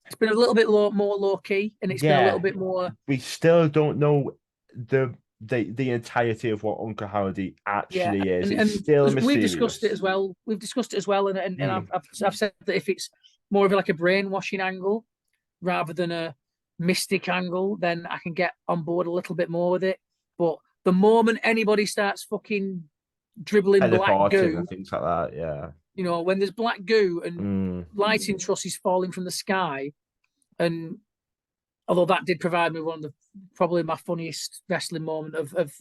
It's been a little bit more low key, and it's been a little bit more. We still don't know the entirety of what Uncle Howdy actually is. And it's still mysterious. We've discussed it as well. And I've said that if it's more of like a brainwashing angle rather than a mystic angle, then I can get on board a little bit more with it. But the moment anybody starts fucking dribbling black goo and things like that, yeah. When there's black goo and lighting trusses falling from the sky, and although that did provide me one of probably my funniest wrestling moment of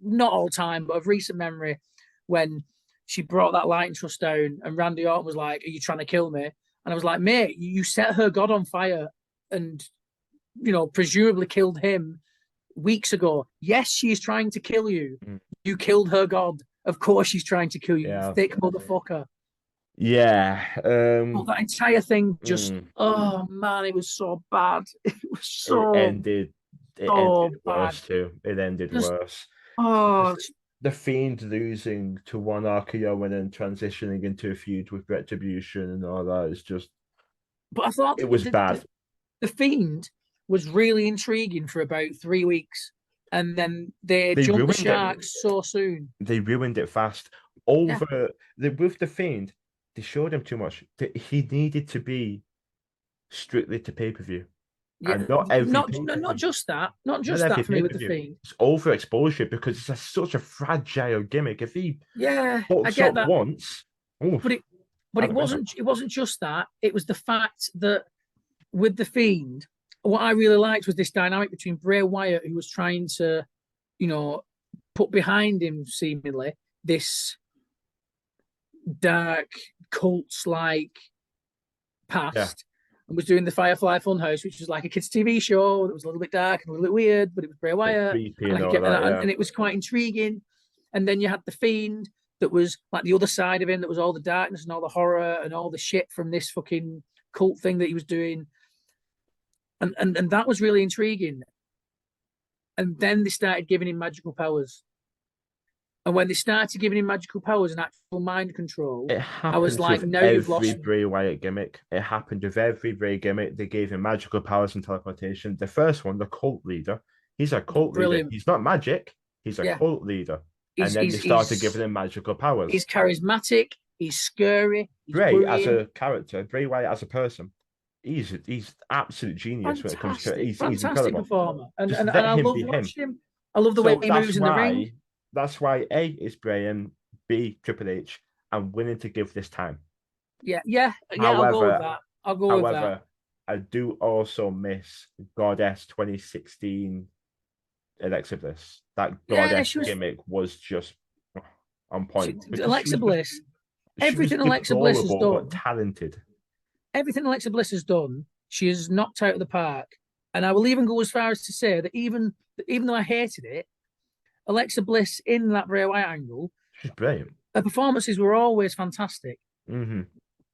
not all time, but of recent memory, when she brought that lighting truss down and Randy Orton was like, "Are you trying to kill me?" And I was like, "Mate, you set her god on fire and presumably killed him weeks ago. Yes, she is trying to kill you. You killed her god. Of course she's trying to kill you, you thick motherfucker." Yeah. But that entire thing just, oh man, it was so bad. It was so. It ended worse too. It ended worse. Oh, the Fiend losing to one RKO and then transitioning into a feud with Retribution and all that is just. But I thought it was bad. The Fiend was really intriguing for about 3 weeks, and then they jumped the shark so soon. They ruined it fast. With the Fiend, they showed him too much. He needed to be strictly to pay-per-view. Yeah, and not just that for me with the Fiend. It's overexposure because it's such a fragile gimmick. If he I get that once, but it wasn't just that. It was the fact that with the Fiend, what I really liked was this dynamic between Bray Wyatt, who was trying to, you know, put behind him seemingly this dark cults like Yeah, past, and was doing the Firefly Funhouse, which was like a kids' TV show that was a little bit dark and a little bit weird, but it was Bray bit Wyatt, creepy and and I could all get that. Yeah, and it was quite intriguing. And then you had the Fiend that was like the other side of him, that was all the darkness and all the horror and all the shit from this fucking cult thing that he was doing, and that was really intriguing. And then they started giving him magical powers. And when they started giving him magical powers and actual mind control, it I was happens like, with now you've every lost me. Bray Wyatt gimmick. It happened with every Bray gimmick. They gave him magical powers and teleportation. The first one, the cult leader, he's a cult leader. Brilliant. He's not magic. He's a Yeah. cult leader. And He's then they he's started he's giving him magical powers. he's charismatic, he's scary, he's Bray as worrying. a character, Bray Wyatt as a person, he's absolute genius when it comes to he's Fantastic incredible. performer. And Just and, let and I him love be him. watching him. I love the way So he moves in the ring. That's why A is Bray and B Triple H and willing to give this time. Yeah, I'll go with However, that. I'll go with that. however, I do also miss Goddess 2016 Alexa Bliss. That Yeah, Goddess gimmick was just on she, point because Alexa Bliss. she was Everything Alexa Bliss has deplorable but done, talented. everything Alexa Bliss has done, she has knocked out of the park. And I will even go as far as to say that even though I hated it, Alexa Bliss in that Bray Wyatt angle, She's brilliant. her performances were always fantastic. Mm-hmm.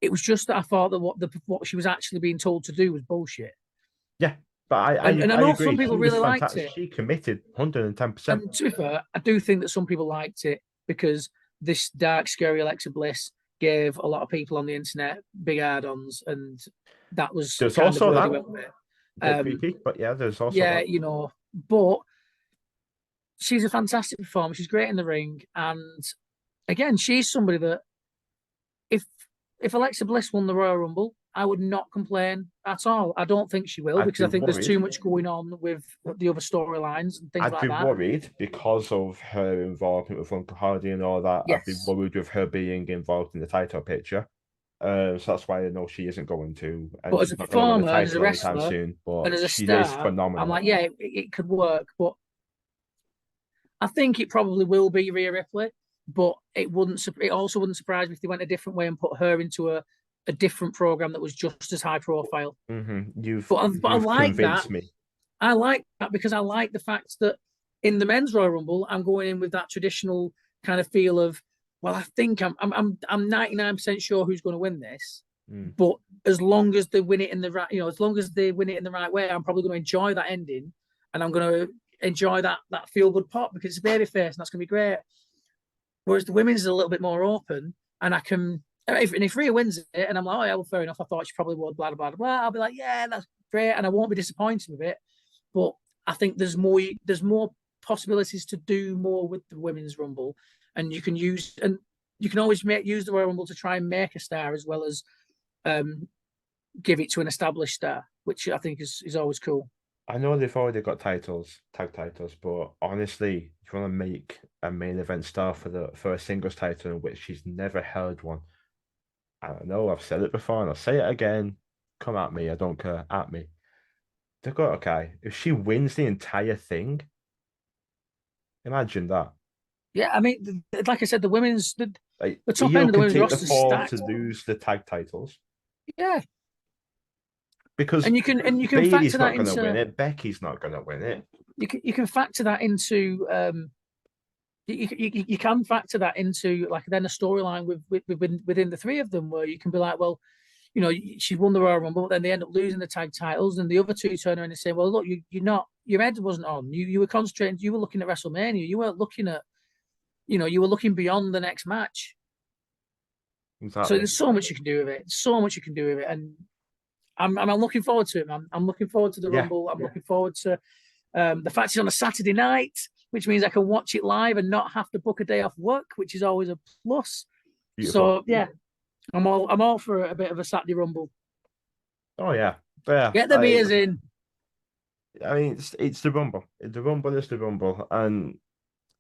It was just that I thought that what she was actually being told to do was bullshit. Yeah, but And I I know agree. some people She was really liked fantastic. it. She committed 110%. And to be fair, I do think that some people liked it because this dark, scary Alexa Bliss gave a lot of people on the internet big hard-ons, and that was There's kind of also where that they went with it. bit creepy, but yeah, there's also Yeah, that. but she's a fantastic performer. She's great in the ring, and again, she's somebody that if if Alexa Bliss won the Royal Rumble, I would not complain at all. I don't think she will I'd because be I think there's too worried. much going on with the other storylines and things I'd like be that. worried because of her involvement with Uncle Hardy and all that. I'd be Yes, worried with her being involved in the title picture. So that's why I know she isn't going to, and but as a she's not going to win the performer and as a title anytime wrestler soon. and But as a she is star, I'm phenomenal. like, yeah, it could work. But I think it probably will be Rhea Ripley. But it wouldn't. It also wouldn't surprise me if they went a different way and put her into a different program that was just as high profile. But I You've like that. convinced me. I like that because I like the fact that in the men's Royal Rumble, I'm going in with that traditional kind of feel of, well, I think I'm 99% sure who's going to win this. But as long as they win it in the right, as long as they win it in the right way, I'm probably going to enjoy that ending, and I'm going to enjoy that feel good pop because it's a babyface and that's going to be great. Whereas the women's is a little bit more open, and I can if Rhea wins it, and I'm like, oh yeah, well, fair enough. I thought she probably would, blah blah blah blah. I'll be like, yeah, that's great, and I won't be disappointed with it. But I think there's more possibilities to do more with the women's rumble, and you can always use the Royal Rumble to try and make a star as well as give it to an established star, which I think is always cool. I know they've already got titles, tag titles, but honestly, if you want to make a main event star for a singles title in which she's never held one, I don't know. I've said it before and I'll say it again. Come at me, I don't care. At me. They've got okay. If she wins the entire thing, imagine that. Yeah, I mean, like I said, Like the top Io end of the can women's take the roster is fall to stacked. lose the tag titles Yeah, because and you can Bailey's factor not that going to win into it. Becky's not going to win it. you can factor that into you can factor that into like then a storyline within the three of them where you can be like, well, she won the Royal Rumble, but then they end up losing the tag titles, and the other two turn around and say, well, look, you're not, your head wasn't on. You were concentrating, you were looking at WrestleMania, you weren't looking at, you were looking beyond the next match. So Exactly. there's so much you can do with it, so much you can do with it, and I'm looking forward to it, man. I'm looking forward to the Yeah. Rumble. I'm looking forward to the fact it's on a Saturday night, which means I can watch it live and not have to book a day off work, which is always a plus. Beautiful. So yeah, I'm all for a bit of a Saturday Rumble. Oh yeah. Yeah. Get the beers in. I mean, it's the Rumble. The Rumble is the Rumble, and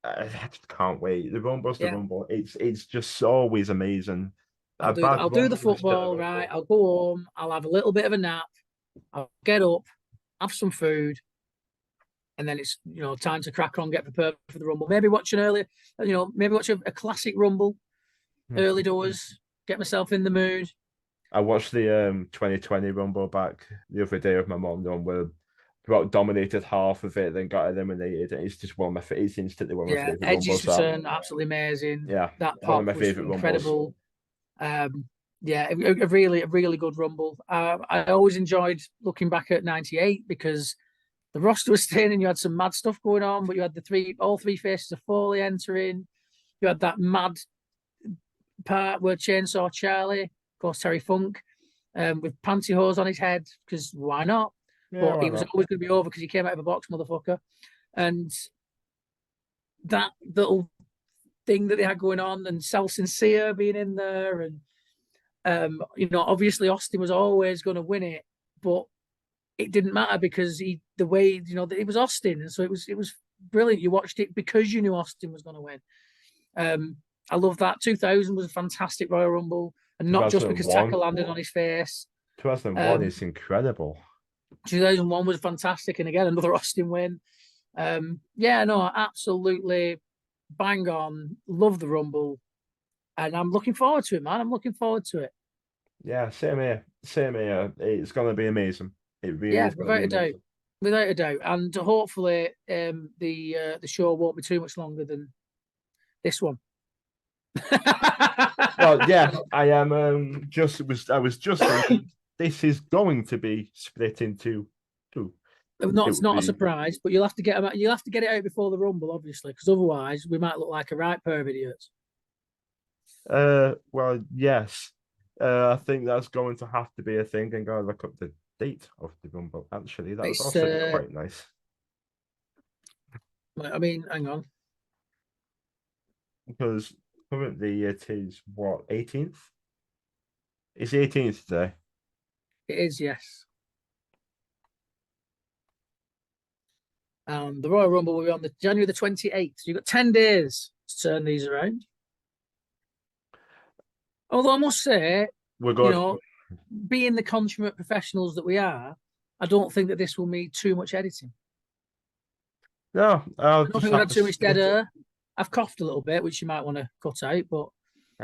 I just can't wait. The Rumble's the Yeah, Rumble. It's just always amazing. A I'll bad do the Rumble is still a football right. Rumble. I'll go home. I'll have a little bit of a nap, I'll get up, have some food, and then it's time to crack on, get prepared for the Rumble. Maybe watch an early, maybe watch a classic Rumble, early doors, get myself in the mood. I watched the 2020 Rumble back the other day with my mom, where about dominated half of it, then got eliminated. And it's just it's instantly one of my Yeah, favorite Edge's Rumbles. That return, absolutely amazing. yeah, That one of pop my was favorite Rumbles. incredible. Yeah, a really good Rumble. I always enjoyed looking back at '98 because the roster was thin and you had some mad stuff going on, but you had all three faces of Foley entering. You had that mad part where Chainsaw Charlie, of course, Terry Funk, with pantyhose on his head, because why not? Yeah, But why he was not? always going to be over because he came out of a box, motherfucker. And that little thing that they had going on, and Sal Sincere being in there, and obviously Austin was always going to win it, but it didn't matter because the way it was Austin, and so it was brilliant. You watched it because you knew Austin was going to win. I love that. 2000 was a fantastic Royal Rumble, and not just because 2001. Taka landed on his face. 2001 is incredible. 2001 was fantastic, and again another Austin win. Yeah, no, absolutely bang on. Love the Rumble, and I'm looking forward to it, man. I'm looking forward to it. Yeah, same here. Same here. It's gonna be amazing. It really Yeah, is gonna without be a doubt, amazing. without a doubt, and hopefully, the show won't be too much longer than this one. Well, yeah, I am I was just thinking this is going to be split into two. It It's would not a be surprise, but you'll have to get them. You'll have to get it out before the Rumble, obviously, because otherwise we might look like a right pair of idiots. well, yes. I think that's going to have to be a thing and go look up the date of the Rumble. Actually, that would It's. also be quite nice. I mean, hang on. Because currently it is what, 18th? It's the 18th today. It is, yes. The Royal Rumble will be on the January the 28th. So you've got 10 days to turn these around. Although I must say, We're you good. know, being the consummate professionals that we are, I don't think that this will need too much editing. No, I'll I don't just think we've have had to too much dead split it. air. I've coughed a little bit, which you might want to cut out, but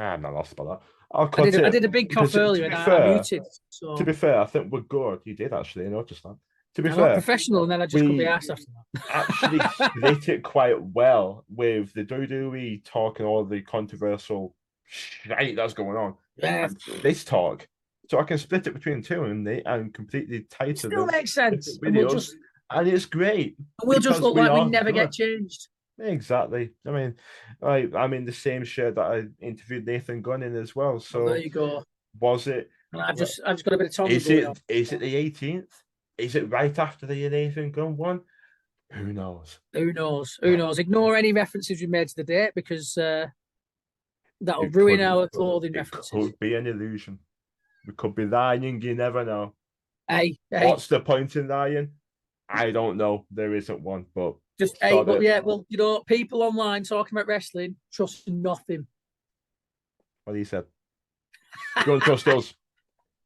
I'm not lost by that. I'll I cut did. I it did a big cough because earlier, and I muted. to So be fair, I think we're good. You did actually notice that. To be I'm not fair, professional, and then I just couldn't be we asked after actually that. split it quite well with the WWE talk and all the controversial shit that's going on, Yeah, and this talk. So I can split it between two and completely it tighten still the makes sense, different and we'll videos. just And it's great we'll just because look we like we are never get good. changed. Exactly. I mean, I'm in the same shirt that I interviewed Nathan Gunn in as well. Well, there So you go. was it? And I've just got a bit of tongue Is going on. it the 18th? Is it right after the Nathan Gunn one? Who knows? Who knows? Who knows? Ignore any references we made to the date because that'll It ruin could our clothing it references. could be an illusion. We could be lying. You never know. Hey, What's the point in lying? I don't know. There isn't one, but just hey, sod but it. yeah, well, people online talking about wrestling trust nothing. What he said. Don't trust us.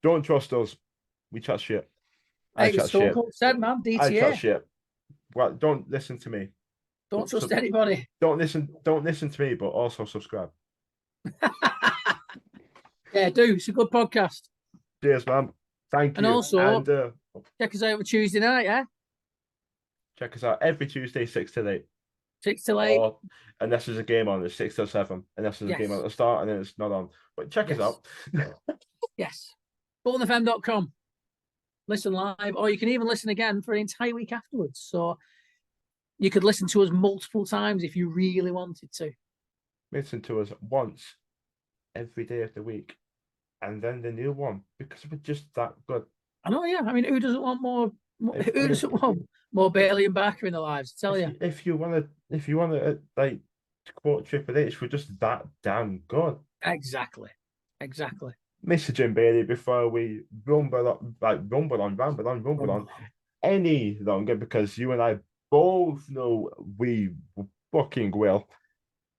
Don't trust us. We chat shit. I Hey, it's chat Stone shit. Cold said, man, I chat DTA. shit. Well, don't listen to me. Don't trust anybody. Don't listen. Don't listen to me, but also subscribe. Yeah, do. It's a good podcast. Cheers, man. Thank And you. also, And check us out on Tuesday night, yeah? check us out every Tuesday, 6 to 8. 6 till 8. Or unless there's a game on, it's 6 to 7. Unless there's a game on Yes. at the start and then it's not on. But check us Yes. out. Yes. ButtonFM.com. Listen live, or you can even listen again for an entire week afterwards. So you could listen to us multiple times if you really wanted to. Listen to us once every day of the week. And then the new one because we're just that good. I know, yeah. I mean, who doesn't want more? If, Who doesn't want more Bailey and Barker in their lives? I tell you. if you want to like quote Triple H, we're just that damn good. Exactly. Exactly. Mr. Jim Bailey, before we rumble on any longer, because you and I both know we fucking will.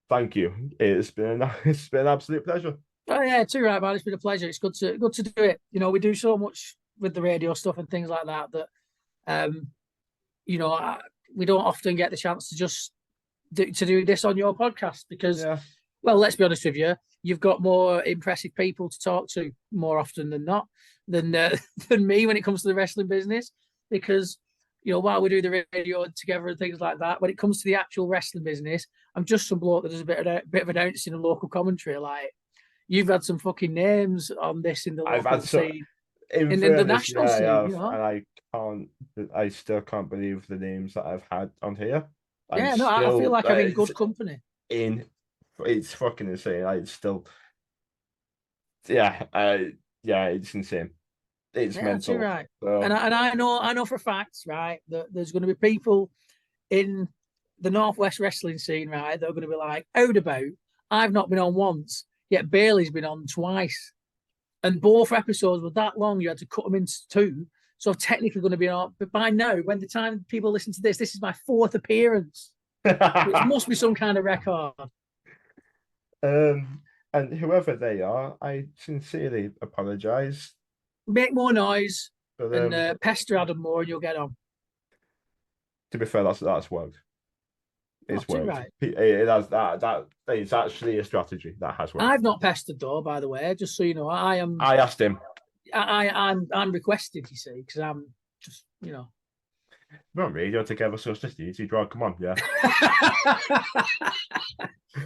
Thank you. It's been an absolute pleasure. Oh yeah, too right, man. It's been a pleasure. It's good to do it. We do so much with the radio stuff and things like that. You know, we don't often get the chance to just do this on your podcast because, well, let's be honest with you, you've got more impressive people to talk to more often than not than me when it comes to the wrestling business. Because, you know, while we do the radio together and things like that, when it comes to the actual wrestling business, I'm just some bloke that does a bit of announcing and local commentary. Like, you've had some fucking names on this in the local scene. In the national scene, you know? And I still can't believe the names that I've had on here. I feel like I'm in good company. It's fucking insane. It's still, it's insane. It's mental. That's right. So. And I know for a fact, right, that there's going to be people in the Northwest wrestling scene, right, that are going to be like, out about, I've not been on once, yet Bailey's been on twice. And both episodes were that long, you had to cut them into two. So I'm technically going to be on. But by now, when the time people listen to this is my 4th appearance, which must be some kind of record. And whoever they are, I sincerely apologise. Make more noise and pester Adam more, and you'll get on. To be fair, that's worked. It's worked. Right. It has that is actually a strategy that has worked. I've not pestered though, by the way, just so you know. I asked him. I'm requested, you see, because I'm just, you know. We're on radio together, so it's just easy, bro. Come on, yeah.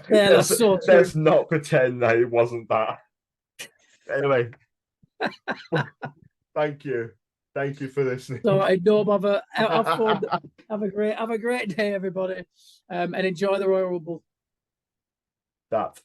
Yeah, that's so true. Let's not pretend that it wasn't that. Anyway, thank you for listening. So no bother. Have fun. Have a great day, everybody, and enjoy the Royal Rumble. That